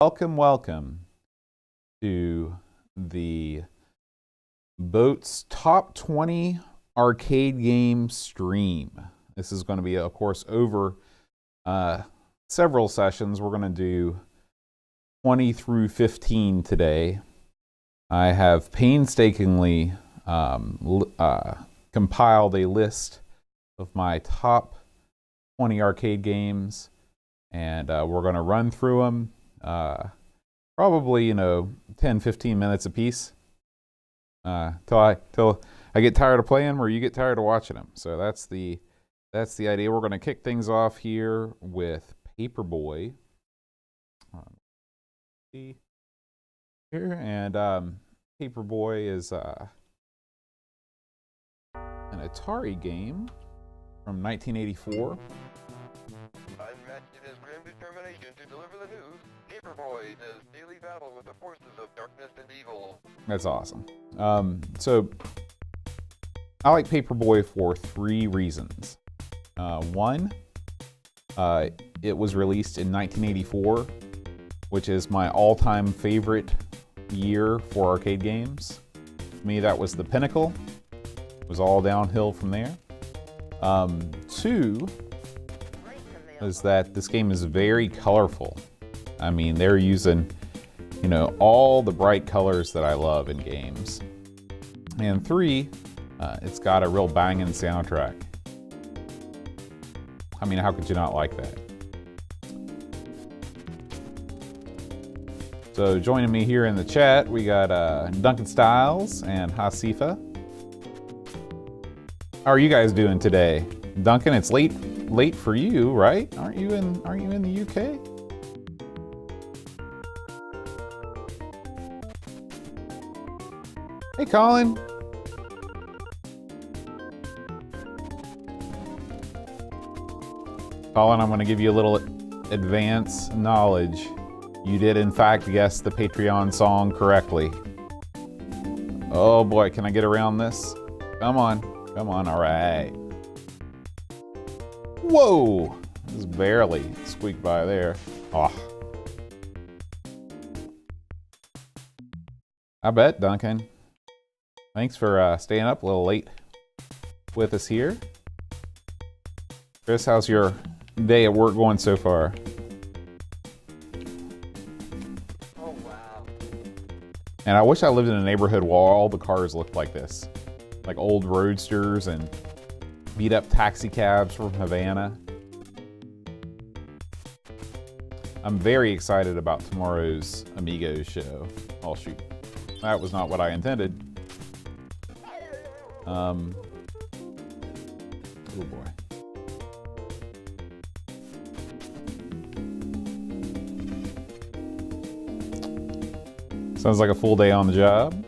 Welcome to the Boat's Top 20 Arcade Game Stream. This is going to be, of course, over several sessions. We're going to do 20 through 15 today. I have painstakingly compiled a list of my top 20 arcade games, and we're going to run through them. Probably 10-15 minutes a piece till I get tired of playing or you get tired of watching them. So that's the idea. We're going to kick things off here with Paperboy. See here, and Paperboy is an Atari game from 1984. Unmatched in his grim determination to deliver the news, Paperboy does daily battle with the forces of darkness and evil. That's awesome. So I like Paperboy for 3 reasons. One, it was released in 1984, which is my all-time favorite year for arcade games. To me, that was the pinnacle. It was all downhill from there. 2 is that this game is very colorful. I mean, they're using, all the bright colors that I love in games. And 3, it's got a real banging soundtrack. I mean, how could you not like that? So joining me here in the chat, we got Duncan Styles and Hasifa. How are you guys doing today? Duncan, it's late for you, right? Aren't you in the UK? Hey, Colin. Colin, I'm going to give you a little advance knowledge. You did, in fact, guess the Patreon song correctly. Oh boy, can I get around this? Come on, all right. Whoa! Just barely squeaked by there. Oh. I bet, Duncan. Thanks for staying up a little late with us here. Chris, how's your day at work going so far? Oh, wow. And I wish I lived in a neighborhood where all the cars looked like this. Like old roadsters and beat up taxi cabs from Havana. I'm very excited about tomorrow's Amigos show. Oh shoot, that was not what I intended. Oh boy. Sounds like a full day on the job.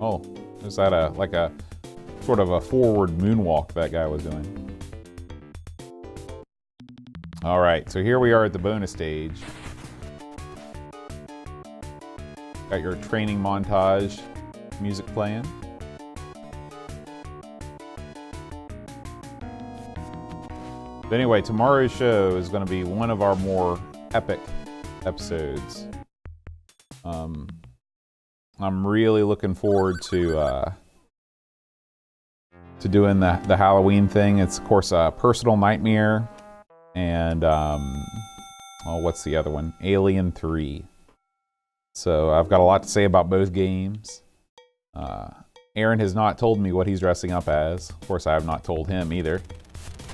Oh, is that like a sort of a forward moonwalk that guy was doing? All right, so here we are at the bonus stage. Got your training montage music playing. But anyway, tomorrow's show is going to be one of our more epic episodes. I'm really looking forward to doing the Halloween thing. It's of course a Personal Nightmare and what's the other one? Alien 3. So I've got a lot to say about both games. Aaron has not told me what he's dressing up as. Of course, I have not told him either.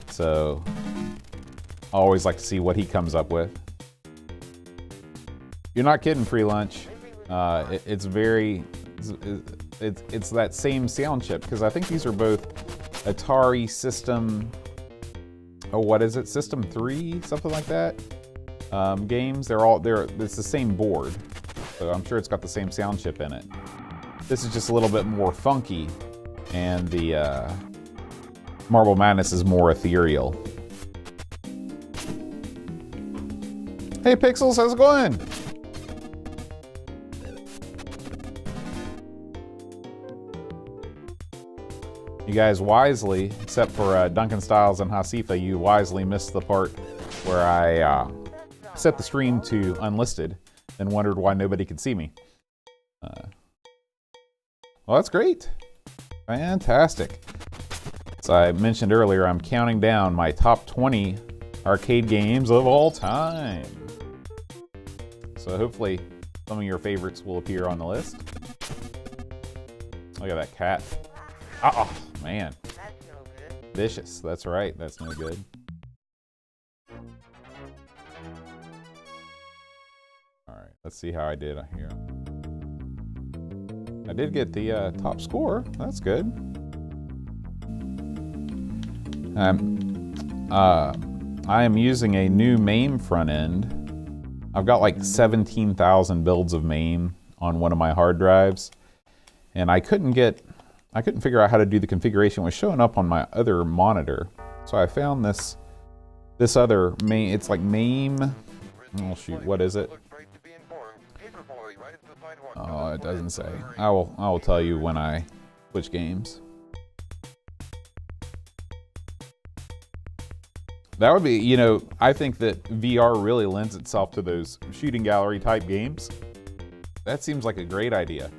So I always like to see what he comes up with. You're not kidding, Free Lunch. It's that same sound chip, because I think these are both Atari System, what is it, System 3, something like that, games. It's the same board, so I'm sure it's got the same sound chip in it. This is just a little bit more funky, and the Marble Madness is more ethereal. Hey Pixels, how's it going? You guys wisely, except for Duncan Styles and Hasifa, you wisely missed the part where I set the stream to unlisted. and wondered why nobody could see me. Well, that's great. Fantastic. As I mentioned earlier, I'm counting down my top 20 arcade games of all time. So hopefully some of your favorites will appear on the list. Look at that cat. Oh, man. That's no good. Vicious. That's right. That's no good. All right. Let's see how I did here. I did get the top score. That's good. I am using a new MAME front end. I've got like 17,000 builds of MAME on one of my hard drives, and I couldn't figure out how to do the configuration. It was showing up on my other monitor, so I found this other MAME. It's like MAME. Oh shoot, what is it? Oh, it doesn't say. I will tell you when I switch games. That would be, you know, I think that VR really lends itself to those shooting gallery type games. That seems like a great idea.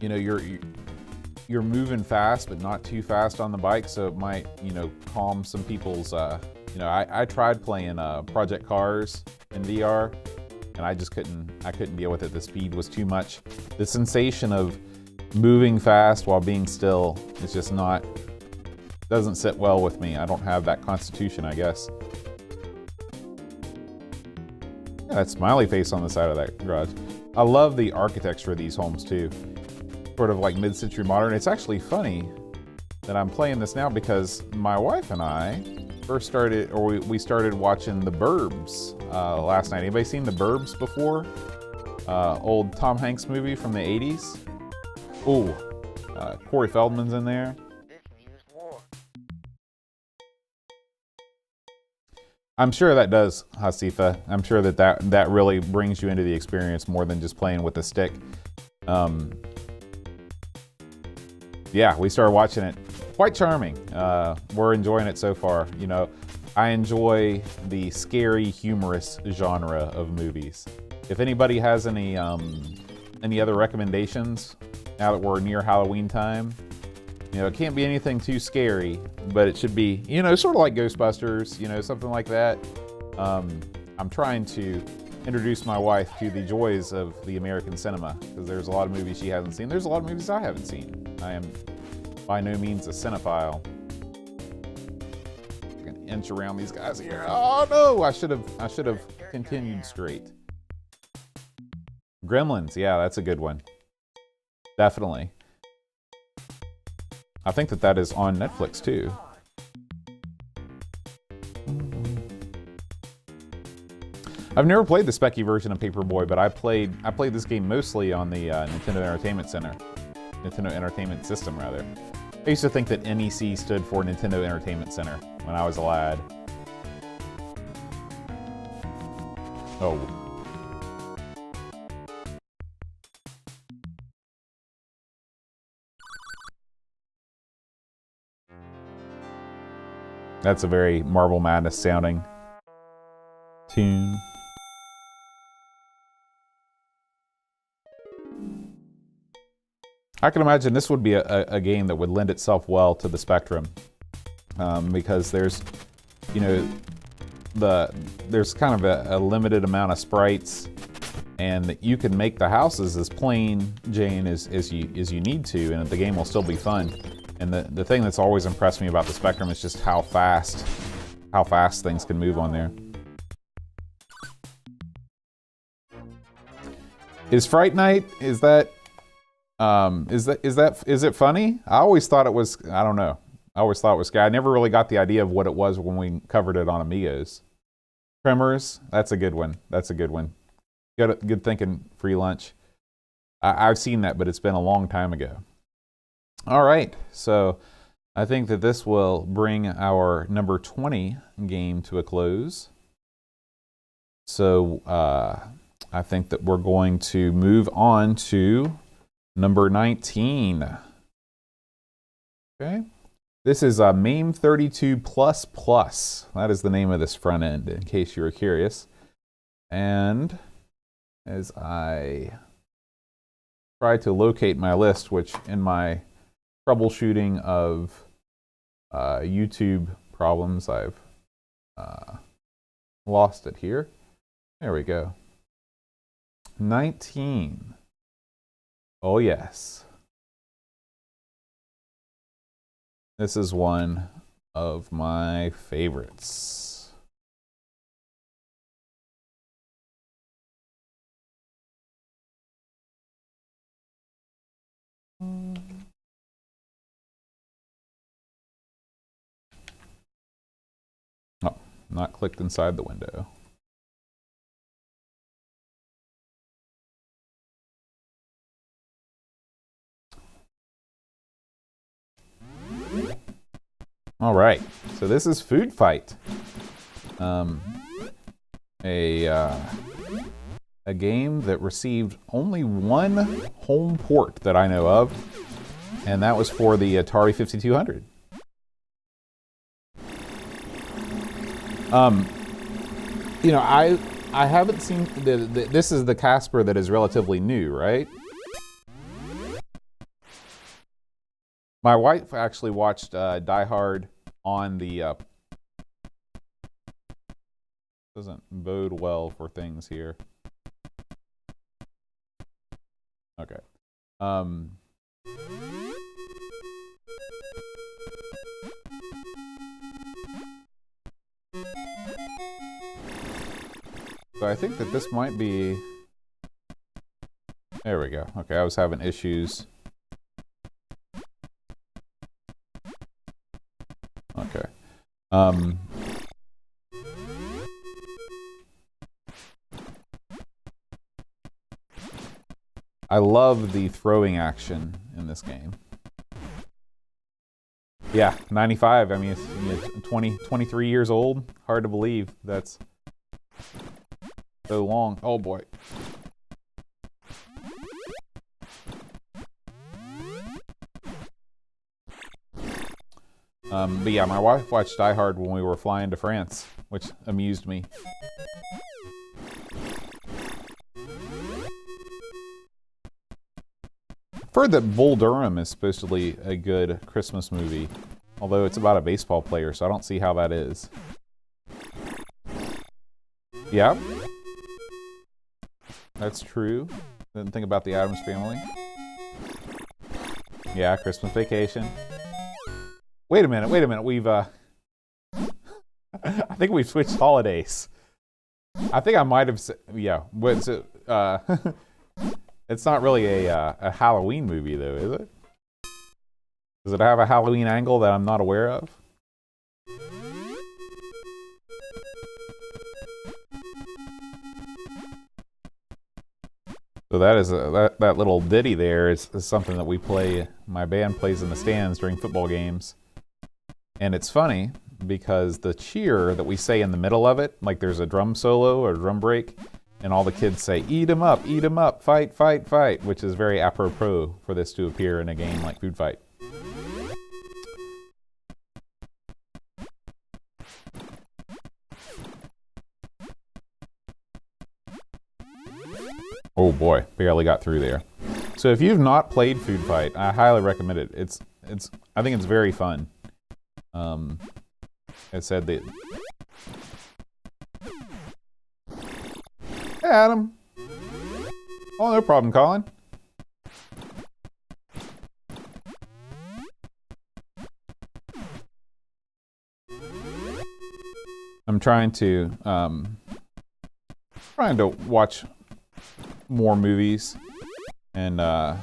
You know, you're moving fast, but not too fast on the bike, so it might, you know, calm some people's. You know, I tried playing Project Cars in VR, and I just couldn't deal with it. The speed was too much. The sensation of moving fast while being still is just not. Doesn't sit well with me. I don't have that constitution, I guess. Yeah, that smiley face on the side of that garage. I love the architecture of these homes too. Sort of like mid-century modern. It's actually funny that I'm playing this now because my wife and I first started, or we started watching The Burbs last night. Anybody seen The Burbs before? Old Tom Hanks movie from the 80s. Ooh, Corey Feldman's in there. I'm sure that does, Hasifa. I'm sure that really brings you into the experience more than just playing with a stick. Yeah, we started watching it. Quite charming. We're enjoying it so far. You know, I enjoy the scary, humorous genre of movies. If anybody has any other recommendations now that we're near Halloween time, you know, it can't be anything too scary, but it should be, you know, sort of like Ghostbusters, you know, something like that. I'm trying to introduce my wife to the joys of the American cinema, because there's a lot of movies she hasn't seen. There's a lot of movies I haven't seen. I am by no means a cinephile. I'm gonna inch around these guys here. Oh no, I should have continued straight. Gremlins, yeah, that's a good one. Definitely. I think that is on Netflix too. I've never played the Specky version of Paperboy, but I played this game mostly on the Nintendo Entertainment System rather. I used to think that NEC stood for Nintendo Entertainment Center when I was a lad. Oh. That's a very Marble Madness sounding tune. I can imagine this would be a game that would lend itself well to the Spectrum, because there's, you know, there's kind of a limited amount of sprites, and you can make the houses as plain Jane as you need to, and the game will still be fun. And the thing that's always impressed me about the Spectrum is just how fast things can move on there. Is Fright Night, is it funny? I always thought it was, I don't know. I always thought it was scary. I never really got the idea of what it was when we covered it on Amigos. Tremors, that's a good one. That's a good one. Good thinking, free lunch. I've seen that, but it's been a long time ago. All right, so I think that this will bring our number 20 game to a close. So I think that we're going to move on to number 19. Okay, this is MAME 32++. That is the name of this front end, in case you were curious. And as I try to locate my list, which in my troubleshooting of YouTube problems, I've lost it here. There we go. 19. Oh, yes. This is one of my favorites. Oh, not clicked inside the window. All right, so this is Food Fight, a game that received only one home port that I know of, and that was for the Atari 5200. You know, I haven't seen this is the Casper that is relatively new, right? My wife actually watched Die Hard on the doesn't bode well for things here. Okay. So I think that this might be. There we go. Okay, I was having issues. Okay. I love the throwing action in this game. Yeah, 95. I mean, it's 23 years old. Hard to believe that's so long. Oh boy. But yeah, my wife watched Die Hard when we were flying to France, which amused me. I've heard that Bull Durham is supposedly a good Christmas movie, although it's about a baseball player, so I don't see how that is. Yeah, that's true. Didn't think about the Addams Family. Yeah, Christmas Vacation. Wait a minute. We've I think we've switched holidays. I think I might have said, yeah, but it's not really a Halloween movie though, is it? Does it have a Halloween angle that I'm not aware of? So that is that little ditty there is something that we play. My band plays in the stands during football games. And it's funny because the cheer that we say in the middle of it, like there's a drum solo or drum break, and all the kids say, eat 'em up, fight, fight, fight, which is very apropos for this to appear in a game like Food Fight. Oh boy, barely got through there. So if you've not played Food Fight, I highly recommend it. I think it's very fun. It said that. Hey, Adam. Oh, no problem, Colin. I'm trying to watch more movies, and now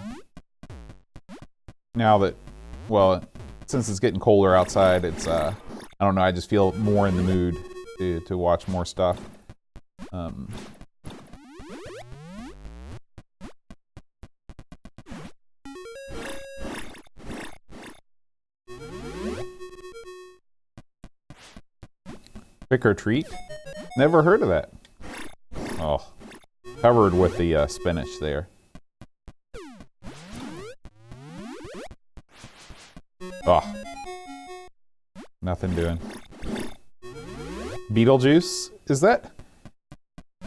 that, well, since it's getting colder outside, it's I don't know, I just feel more in the mood to watch more stuff. Trick or Treat? Never heard of that. Oh, covered with the spinach there. Oh, nothing doing. Beetlejuice? Is that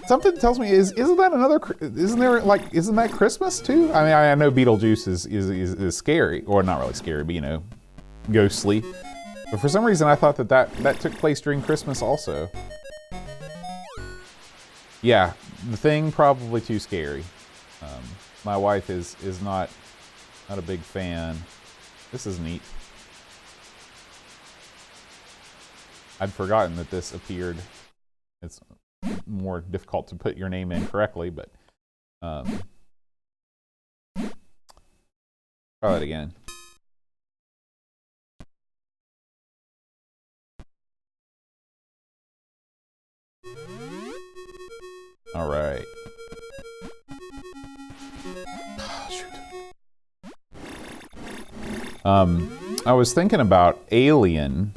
Something tells me isn't that another? Isn't there like isn't that Christmas too? I mean, I know Beetlejuice is scary, or not really scary, but you know, ghostly. But for some reason, I thought that took place during Christmas also. Yeah, The Thing probably too scary. My wife is not a big fan. This is neat. I'd forgotten that this appeared. It's more difficult to put your name in correctly, but try that again. All right. Shoot. I was thinking about Alien,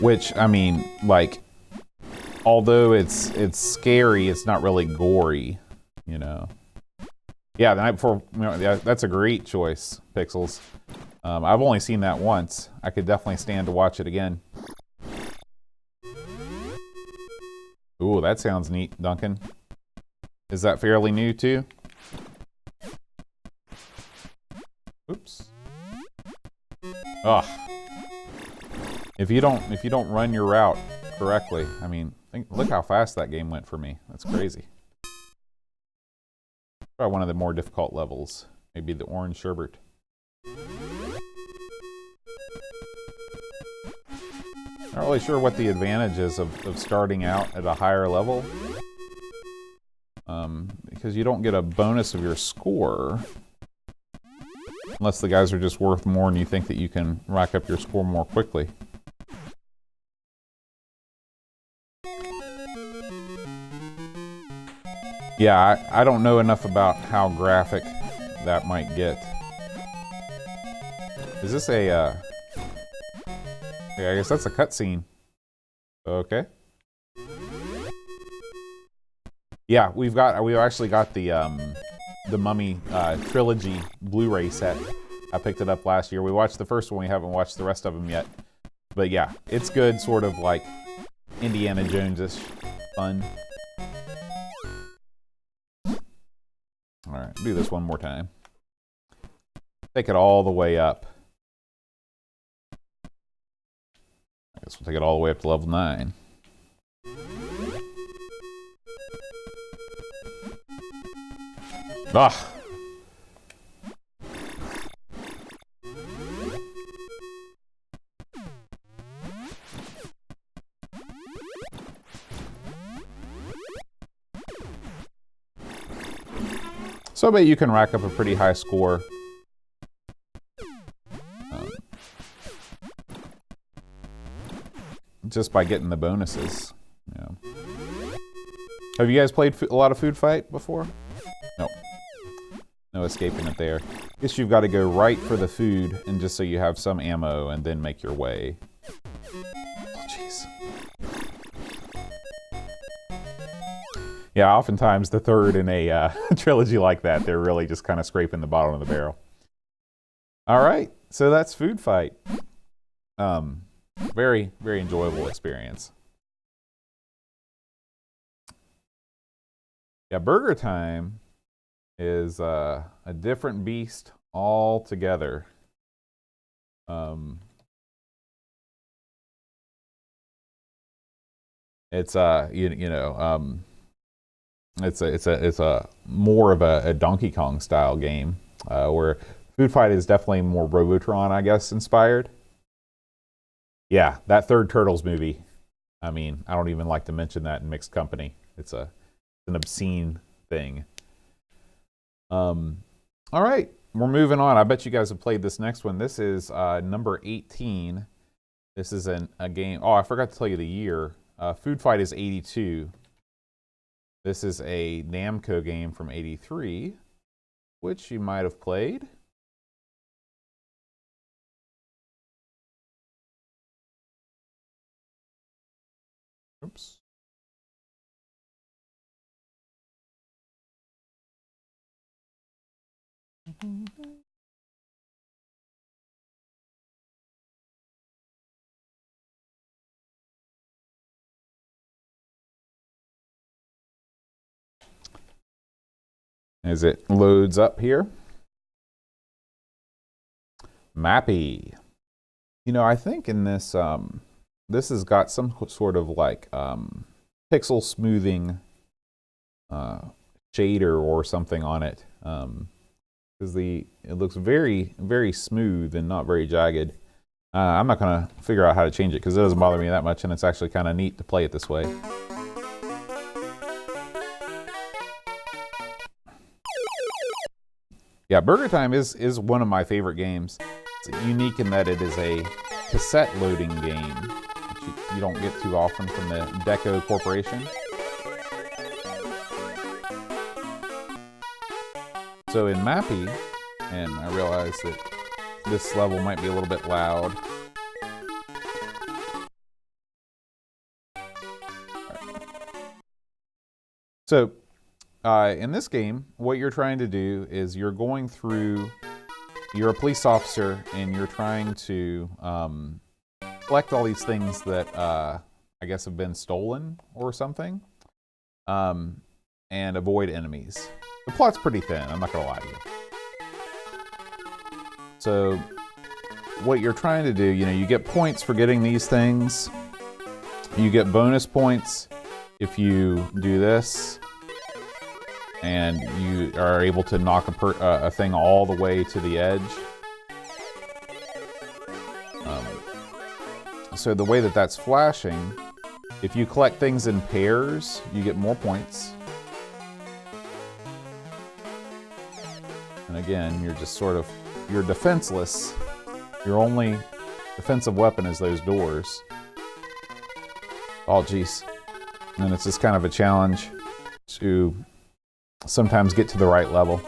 which I mean, like, although it's scary, it's not really gory, you know. Yeah, The Night Before. You know, yeah, that's a great choice, Pixels. I've only seen that once. I could definitely stand to watch it again. Ooh, that sounds neat, Duncan. Is that fairly new too? Oops. Ugh. If you don't run your route correctly, I mean, look how fast that game went for me. That's crazy. Try one of the more difficult levels. Maybe the orange sherbet. Not really sure what the advantage is of starting out at a higher level. Because you don't get a bonus of your score. Unless the guys are just worth more and you think that you can rack up your score more quickly. Yeah, I don't know enough about how graphic that might get. Is this a, okay, I guess that's a cutscene. Okay. Yeah, we've actually got the Mummy trilogy Blu-ray set. I picked it up last year. We watched the first one. We haven't watched the rest of them yet. But yeah, it's good, sort of like Indiana Jones-ish fun. All right, do this one more time. Take it all the way up. I guess we'll take it all the way up to level 9. Ah! So I bet you can rack up a pretty high score. Just by getting the bonuses. Yeah. Have you guys played a lot of Food Fight before? No. No escaping it there. Guess you've got to go right for the food and just so you have some ammo and then make your way. Oh, jeez. Yeah, oftentimes the third in a trilogy like that, they're really just kind of scraping the bottom of the barrel. All right, so that's Food Fight. Very, very enjoyable experience. Yeah, Burger Time is a different beast altogether. It's it's a more of a Donkey Kong style game, where Food Fight is definitely more Robotron, I guess, inspired. Yeah, that third Turtles movie. I mean, I don't even like to mention that in mixed company. It's an obscene thing. All right, we're moving on. I bet you guys have played this next one. This is number 18. This is a game. Oh, I forgot to tell you the year. Food Fight is 82. This is a Namco game from 83, which you might have played. Oops. as it loads up here. Mappy. You know, I think in this, this has got some sort of like pixel smoothing shader or something on it. Because it looks very, very smooth and not very jagged. I'm not gonna figure out how to change it because it doesn't bother me that much, and it's actually kind of neat to play it this way. Yeah, Burger Time is one of my favorite games. It's unique in that it is a cassette loading game, which you don't get too often from the Deco Corporation. So in Mappy, and I realize that this level might be a little bit loud. So in this game, what you're trying to do is you're a police officer and you're trying to collect all these things that I guess have been stolen or something, and avoid enemies. The plot's pretty thin, I'm not gonna lie to you. So what you're trying to do, you know, you get points for getting these things. You get bonus points if you do this, and you are able to knock a thing all the way to the edge. So the way that that's flashing, if you collect things in pairs, you get more points. And again, you're just you're defenseless. Your only defensive weapon is those doors. Oh, geez. And it's just kind of a challenge to sometimes get to the right level.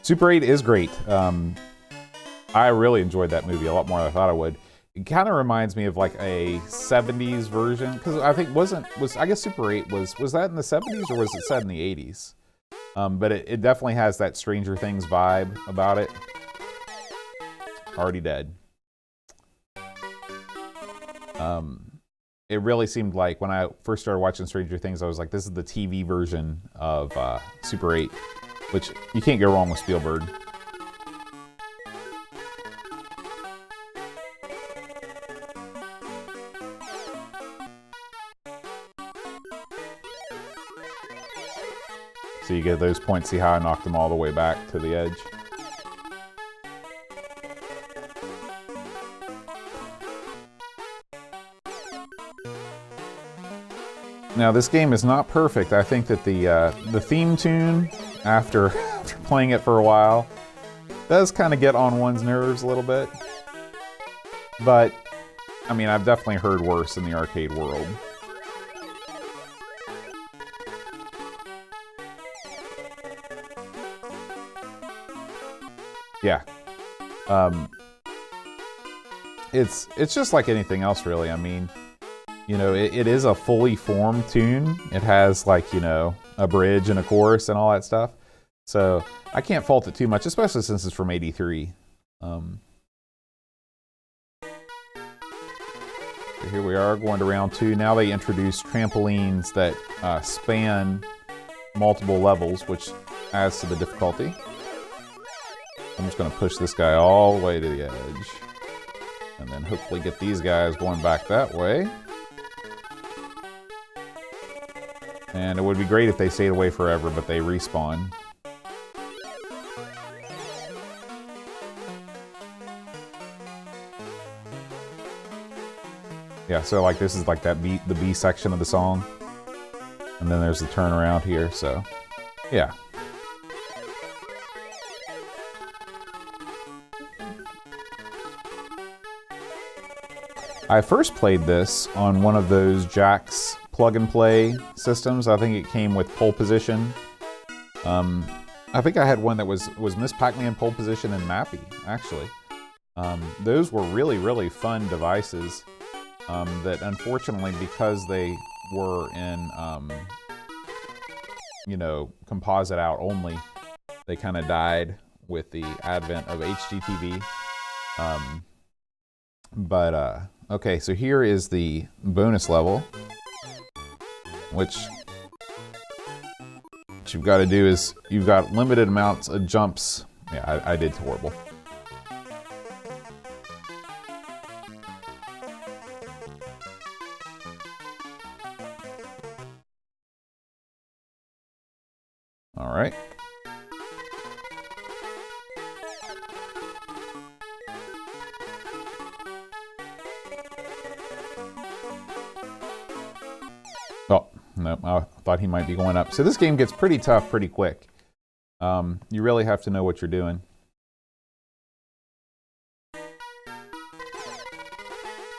Super 8 is great. I really enjoyed that movie a lot more than I thought I would. It kind of reminds me of like a 70s version, because I think I guess Super 8 was that in the 70s or was it set in the 80s? But it definitely has that Stranger Things vibe about it. Already dead. It really seemed like when I first started watching Stranger Things, I was like, this is the TV version of Super 8, which you can't go wrong with Spielberg. So you get those points, see how I knocked them all the way back to the edge. Now this game is not perfect. I think that the theme tune, after playing it for a while, does kind of get on one's nerves a little bit. But, I mean, I've definitely heard worse in the arcade world. Yeah. It's just like anything else, really. I mean, you know, it is a fully formed tune. It has, like, you know, a bridge and a chorus and all that stuff. So I can't fault it too much, especially since it's from '83. So here we are going to round 2. Now they introduce trampolines that span multiple levels, which adds to the difficulty. I'm just going to push this guy all the way to the edge. And then hopefully get these guys going back that way. And it would be great if they stayed away forever, but they respawn. Yeah, so like this is like the B section of the song. And then there's the turnaround here, so yeah. I first played this on one of those Jack's plug-and-play systems. I think it came with Pole Position. I think I had one that was Miss Pac-Man Pole Position and Mappy, actually. Those were really, really fun devices that unfortunately, because they were in, you know, composite out only, they kind of died with the advent of HGTV. Okay, so here is the bonus level, which What you've got to do is you've got limited amounts of jumps. Yeah, I did horrible. All right. Oh, no, I thought he might be going up. So this game gets pretty tough pretty quick. You really have to know what you're doing.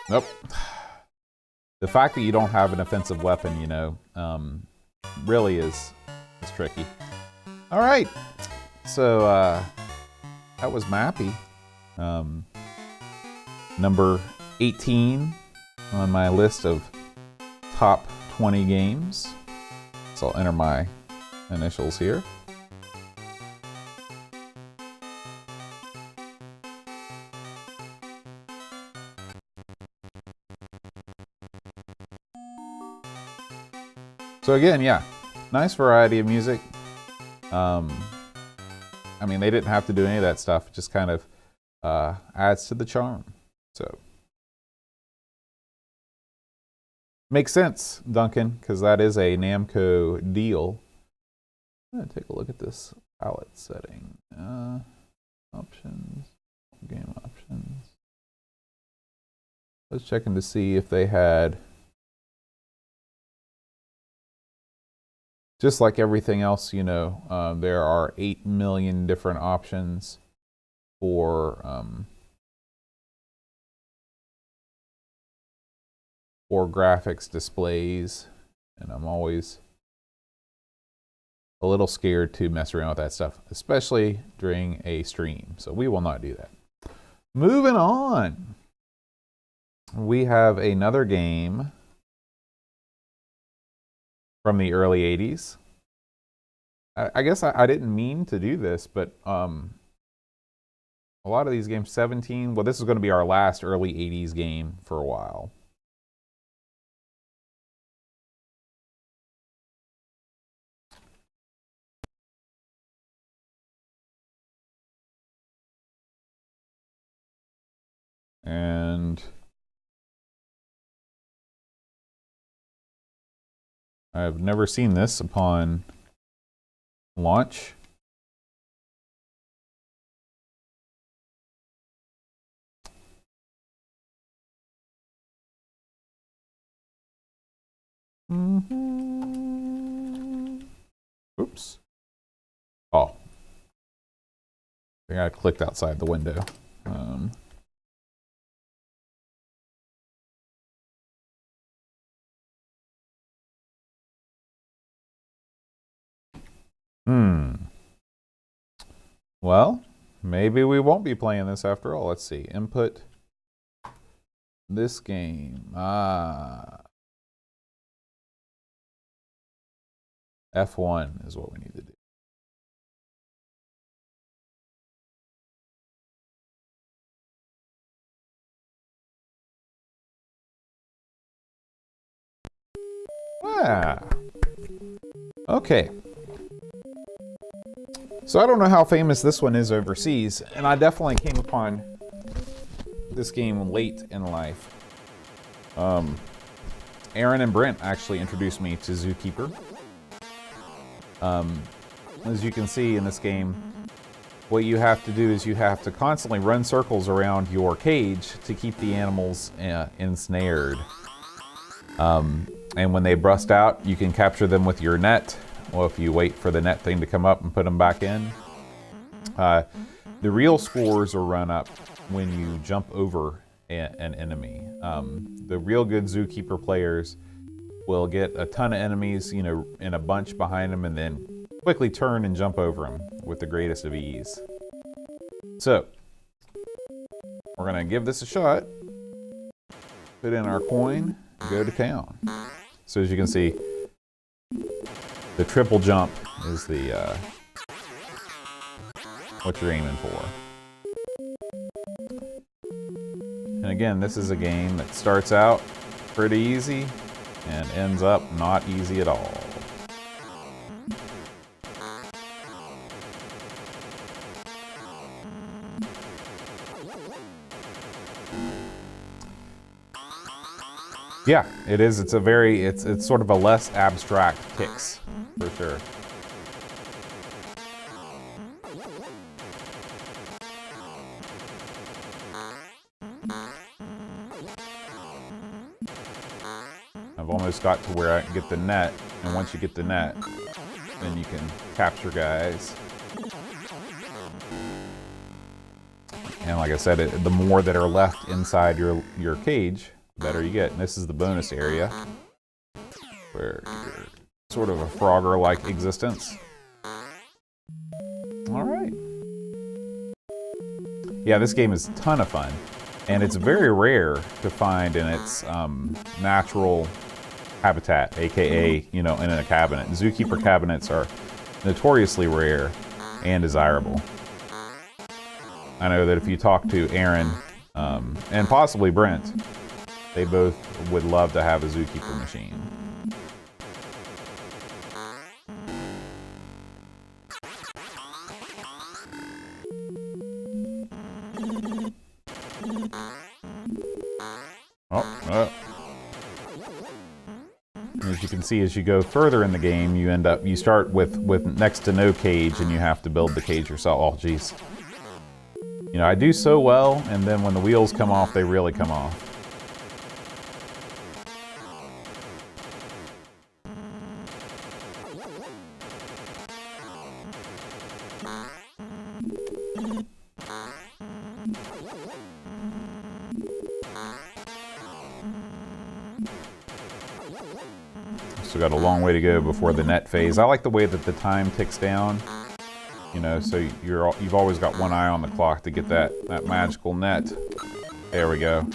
Nope. The fact that you don't have an offensive weapon, you know, really is tricky. All right. So that was Mappy. Number 18 on my list of top 20 games. So I'll enter my initials here. So again, yeah, nice variety of music. I mean, they didn't have to do any of that stuff. It just kind of adds to the charm. So makes sense, Duncan, because that is a Namco deal. I'm gonna take a look at this palette setting. Options, game options. Let's check in to see if they had. Just like everything else, you know, there are 8 million different options for graphics displays, and I'm always a little scared to mess around with that stuff, especially during a stream. So we will not do that. Moving on, we have another game from the early 80s. I guess I didn't mean to do this, but a lot of these games, 17, well, this is going to be our last early 80s game for a while. And I've never seen this upon launch. Oops. Oh. I think I clicked outside the window. Well, maybe we won't be playing this after all. Let's see. Input this game. F1 is what we need to do. Okay. So I don't know how famous this one is overseas, and I definitely came upon this game late in life. Aaron and Brent actually introduced me to Zookeeper. As you can see in this game, what you have to do is you have to constantly run circles around your cage to keep the animals ensnared. And when they burst out, you can capture them with your net, or if you wait for the net thing to come up and put them back in. The real scores are run up when you jump over an enemy. The real good Zookeeper players will get a ton of enemies, you know, in a bunch behind them, and then quickly turn and jump over them with the greatest of ease. So, we're gonna give this a shot. Put in our coin, go to town. So as you can see, the triple jump is the what you're aiming for. And again, this is a game that starts out pretty easy and ends up not easy at all. Yeah, it is. It's a very, it's sort of a less abstract Kicks, for sure. I've almost got to where I can get the net, and once you get the net, then you can capture guys. And like I said, the more that are left inside your cage, the better you get. And this is the bonus area, where you're sort of a Frogger-like existence. All right. Yeah, this game is a ton of fun, and it's very rare to find in its natural habitat, aka, you know, in a cabinet. Zookeeper cabinets are notoriously rare and desirable. I know that if you talk to Aaron and possibly Brent, they both would love to have a zookeeper machine. Oh. As you can see, as you go further in the game, you start with next to no cage, and you have to build the cage yourself. Oh, geez. You know, I do so well, and then when the wheels come off, they really come off. Still got a long way to go before the net phase. I like the way that the time ticks down. You know, so you've always got one eye on the clock to get that magical net. There we go.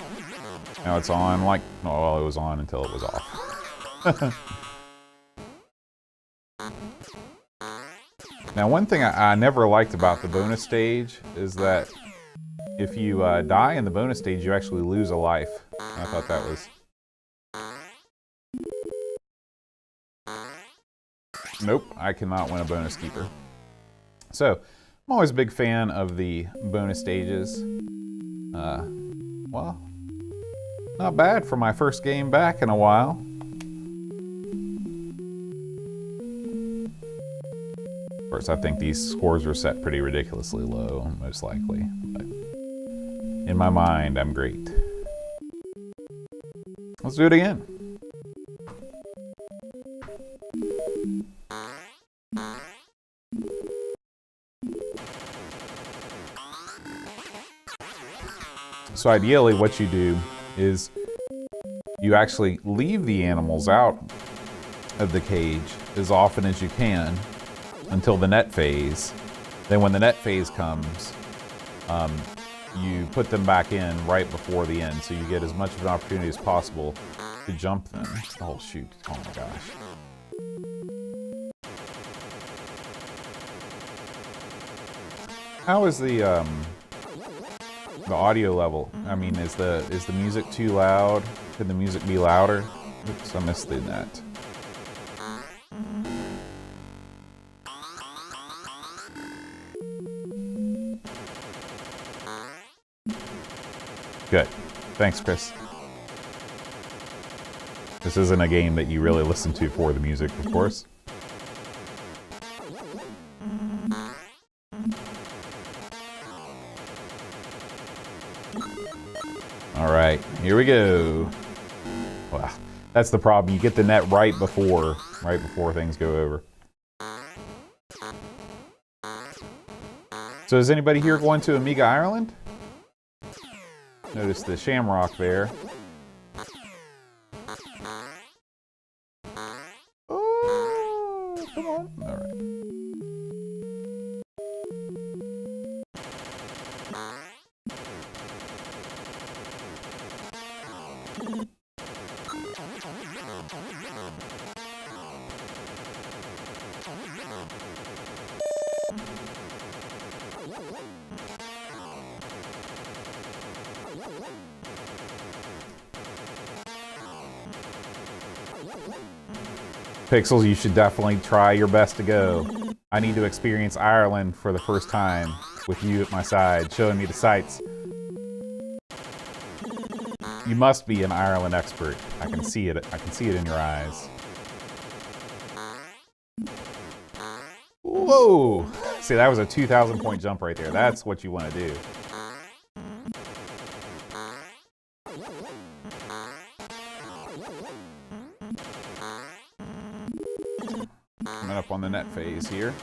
Now it's on like, oh, well, it was on until it was off. Now, one thing I never liked about the bonus stage is that if you die in the bonus stage, you actually lose a life. I thought that was... Nope, I cannot win a bonus keeper. So, I'm always a big fan of the bonus stages. Well, not bad for my first game back in a while. Of course, I think these scores are set pretty ridiculously low, most likely. But in my mind, I'm great. Let's do it again. So ideally what you do is you actually leave the animals out of the cage as often as you can until the net phase. Then when the net phase comes, you put them back in right before the end, so you get as much of an opportunity as possible to jump them. Oh shoot, oh my gosh. How is the audio level? I mean, is the music too loud? Could the music be louder? Oops, I missed the net. Good. Thanks, Chris. This isn't a game that you really listen to for the music, of course. All right, here we go. Wow, that's the problem. You get the net right before things go over. So is anybody here going to Amiga Ireland? Notice the shamrock there. Oh, come on. All right. Pixels, you should definitely try your best to go. I need to experience Ireland for the first time with you at my side, showing me the sights. You must be an Ireland expert. I can see it. I can see it in your eyes. Whoa! See, that was a 2,000 point jump right there. That's what you want to do. Coming up on the net phase here.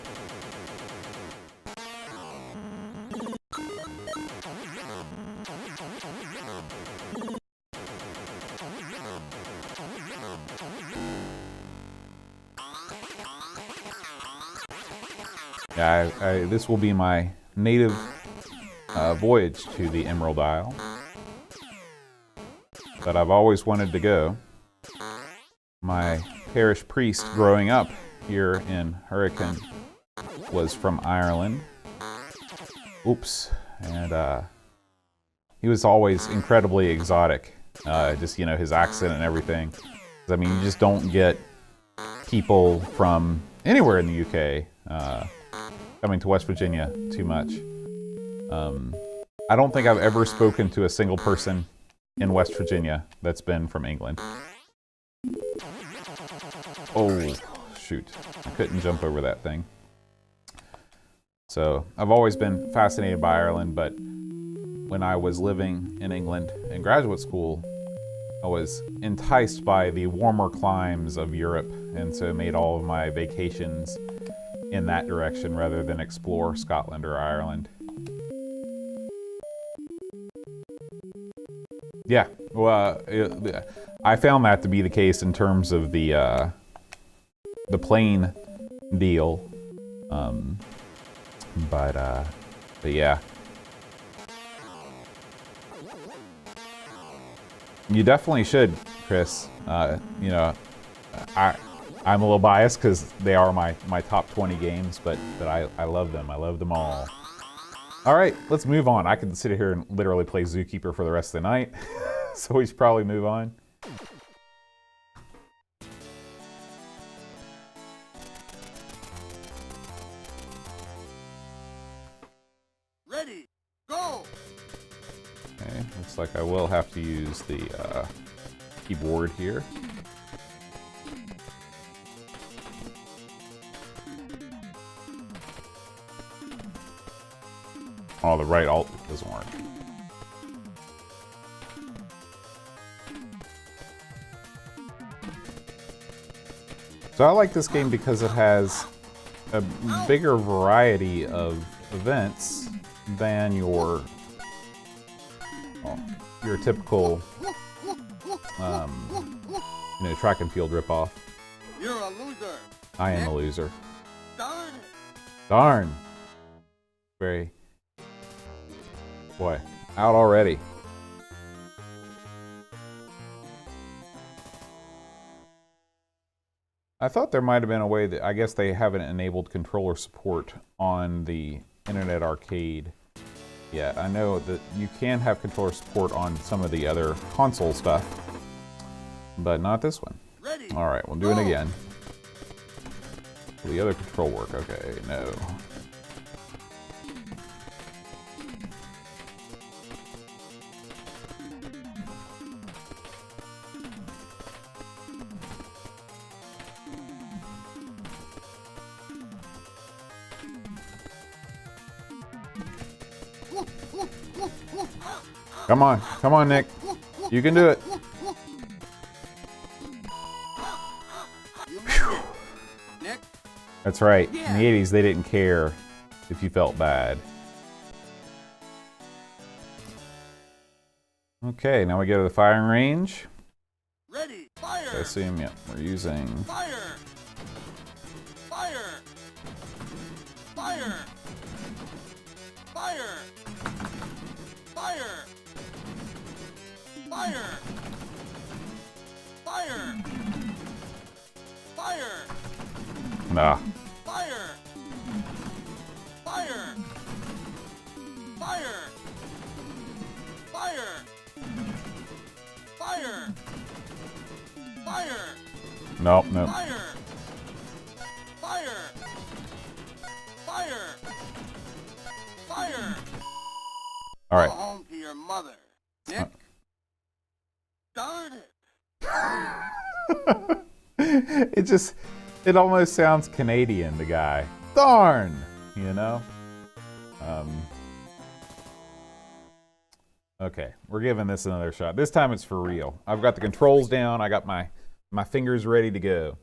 Yeah, this will be my native voyage to the Emerald Isle. But I've always wanted to go. My parish priest growing up here in Hurricane was from Ireland. Oops. And he was always incredibly exotic. Just, you know, his accent and everything. I mean, you just don't get people from anywhere in the UK coming to West Virginia too much. I don't think I've ever spoken to a single person in West Virginia that's been from England. Oh, shoot. I couldn't jump over that thing. So, I've always been fascinated by Ireland, but when I was living in England in graduate school, I was enticed by the warmer climes of Europe, and so made all of my vacations in that direction rather than explore Scotland or Ireland. Yeah, well, I found that to be the case in terms of the plane deal, but yeah. You definitely should, Chris. You know, I'm a little biased because they are my top 20 games, but I love them. I love them all. All right, let's move on. I could sit here and literally play Zookeeper for the rest of the night, so we should probably move on. Ready, go! Okay, looks like I will have to use the keyboard here. Oh, the right alt doesn't work. So I like this game because it has a bigger variety of events than your typical you know, track and field ripoff. You're a loser. I am a loser. Darn it. Darn. Very. Boy, out already. I thought there might have been a way that, I guess they haven't enabled controller support on the Internet Arcade yet. I know that you can have controller support on some of the other console stuff, but not this one. All right, we'll do it again. Will the other control work? Okay, no. Come on, Nick. You can do it. Nick? That's right. In the 80s, they didn't care if you felt bad. Okay, now we go to the firing range. Ready, fire! I assume, yeah, we're using... Fire! Fire! Fire! Fire! Fire! Fire! Fire! Fire! Nah. Fire! Fire! Fire! Fire! Fire! Fire! Nope, nope. Fire! Fire! Fire! Fire! All right. Go home to your mother, Nick. It almost sounds Canadian, the guy. Darn, you know? Okay, we're giving this another shot. This time it's for real. I've got the controls down. I got my fingers ready to go.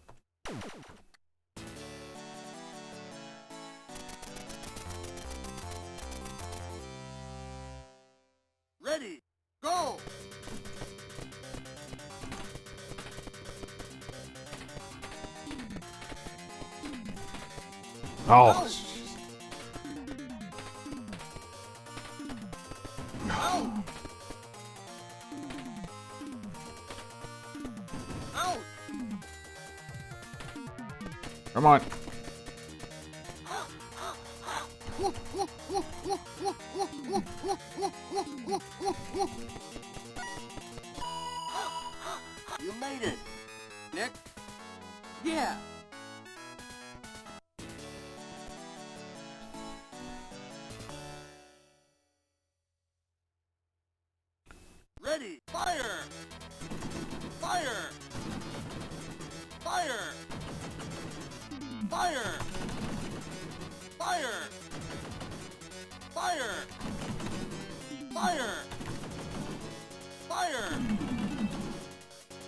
Ready, go! Oh. Out! Out! Come on. You made it, Nick. Yeah. Ready, fire! Fire! Fire! Fire! Fire! Fire! Fire! Fire!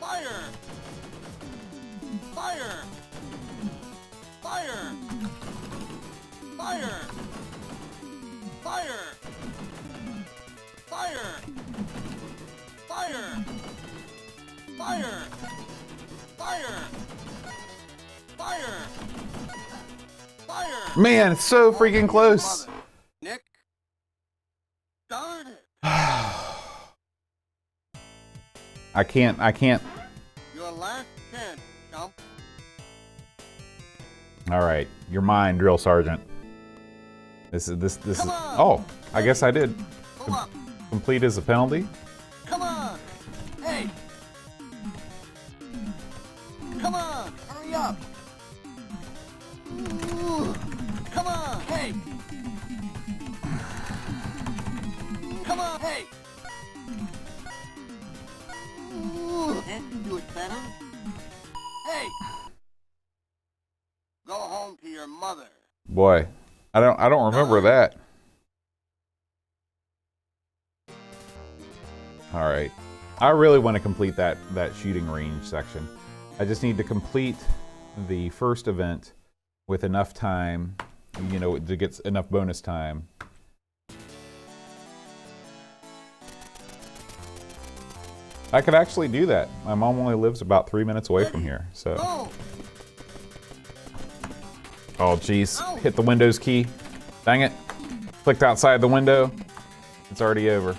Fire! Fire! Fire! Fire! Fire! Fire! Fire! Fire! Fire! Fire! Fire! Man, it's so freaking close. Nick. Darn it. I can't. Your last chance, chump. All right, you're mine, drill sergeant. This is. Come on. Oh, I guess I did. Go up. Complete as a penalty. Come on. Hey. Come on. Hurry up. Ooh. Come on. Hey. Come on. Hey. Ooh. Can't you do it better? Hey. Go home to your mother. Boy, I don't remember that. All right, I really want to complete that shooting range section. I just need to complete the first event with enough time, you know, to get enough bonus time. I could actually do that. My mom only lives about 3 minutes away from here, so. Go. Oh, jeez. Hit the Windows key. Dang it. Clicked outside the window. It's already over.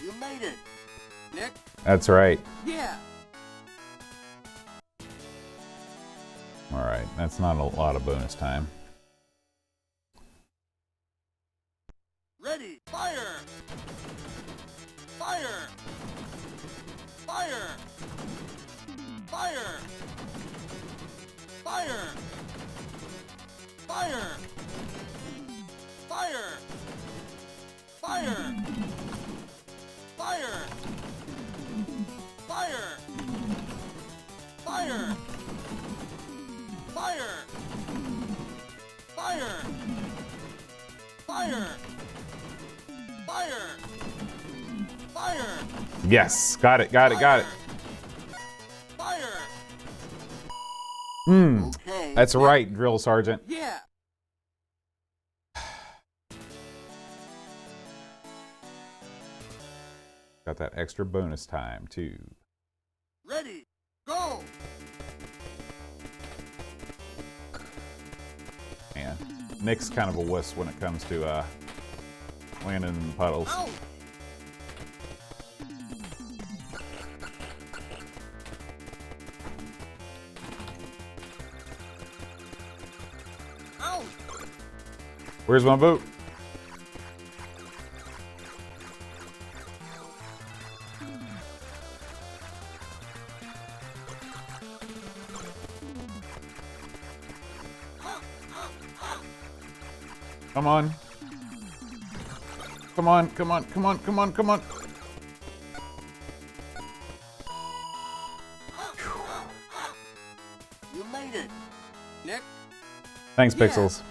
You made it, Nick. That's right. Yeah. All right, that's not a lot of bonus time. Ready, fire! Fire! Fire! Fire! Fire! Fire! Fire! Fire! Fire! Fire! Fire! Fire! Fire! Fire! Fire! Fire! Yes, got it. Fire! Okay. That's right, drill sergeant. Yeah. Got that extra bonus time too. Ready. Go. Man, Nick's kind of a wuss when it comes to landing in puddles. Out. Out. Where's my boat? Come on. Come on, come on, come on, come on, come on. You made it, Nick. Thanks, Yeah. Pixels.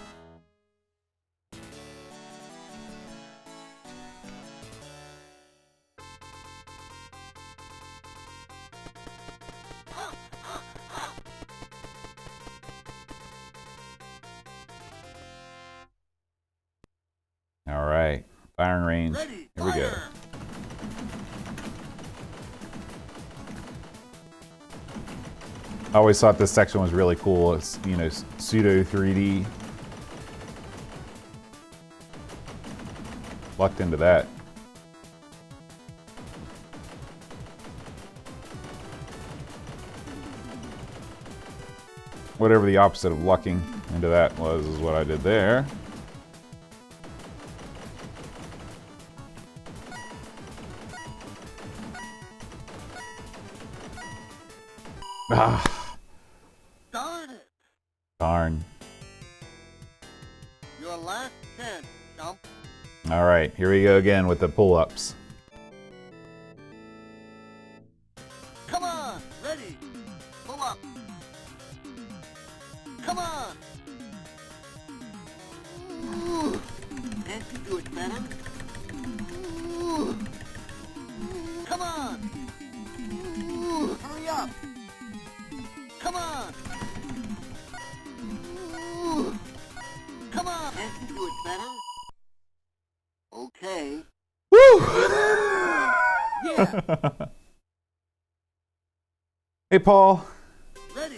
All right, firing range. Ready, Here we go. fire. I always thought this section was really cool. It's, you know, pseudo 3D. Lucked into that. Whatever the opposite of lucking into that was is what I did there. Ah, Darn it. darn. Your last chance, chump. All right, here we go again with the pull-ups. Come on, ready. Pull up. Come on. Ooh. Can't you do it better? Ooh. Come on. Ooh. Hurry up. Come on. Ooh. Come on. Can't you do it better? Okay. Woo! Yeah. Hey, Paul. Ready.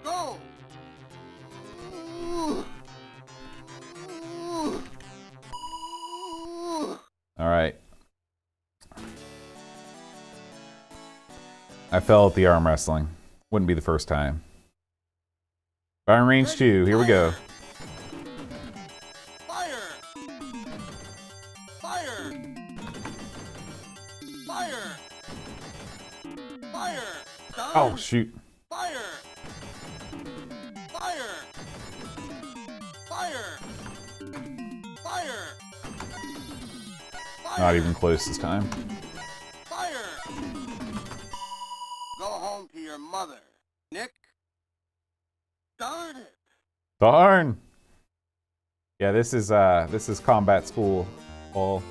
Go. Ooh. Ooh. Ooh. All right. I fell at the arm wrestling. Wouldn't be the first time. Firing range 2. Here we go. Fire. Fire. Fire. Fire. Oh, Done. shoot. Fire. Fire. Fire. Fire. Fire. Not even close this time. Fire. Go home to your mother, Nick. Darn it. Darn. Yeah, this is combat school, Paul.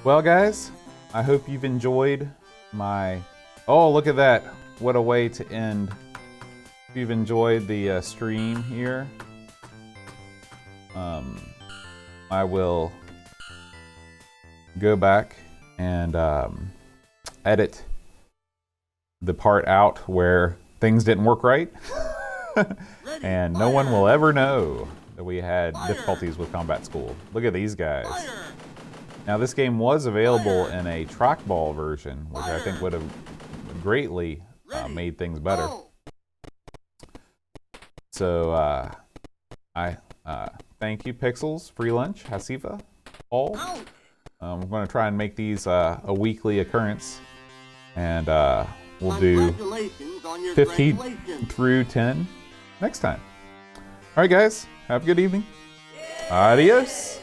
Well, guys, I hope you've enjoyed my. Oh, look at that! What a way to end. If you've enjoyed the stream here, I will go back and edit the part out where things didn't work right. Ready. And no one will Fire. ever know that we had Fire. difficulties with Combat School. Look at these guys. Fire. Now, this game was available Fire. in a trackball version, which I think Fire. would have greatly Ready. made things better. Go. So, I thank you, Pixels, Free Lunch, Hasifa, Paul. Out. We're going to try and make these a weekly occurrence, and we'll do Congratulations on your 15 graduation. through 10 next time. All right, guys, have a good evening. Adios.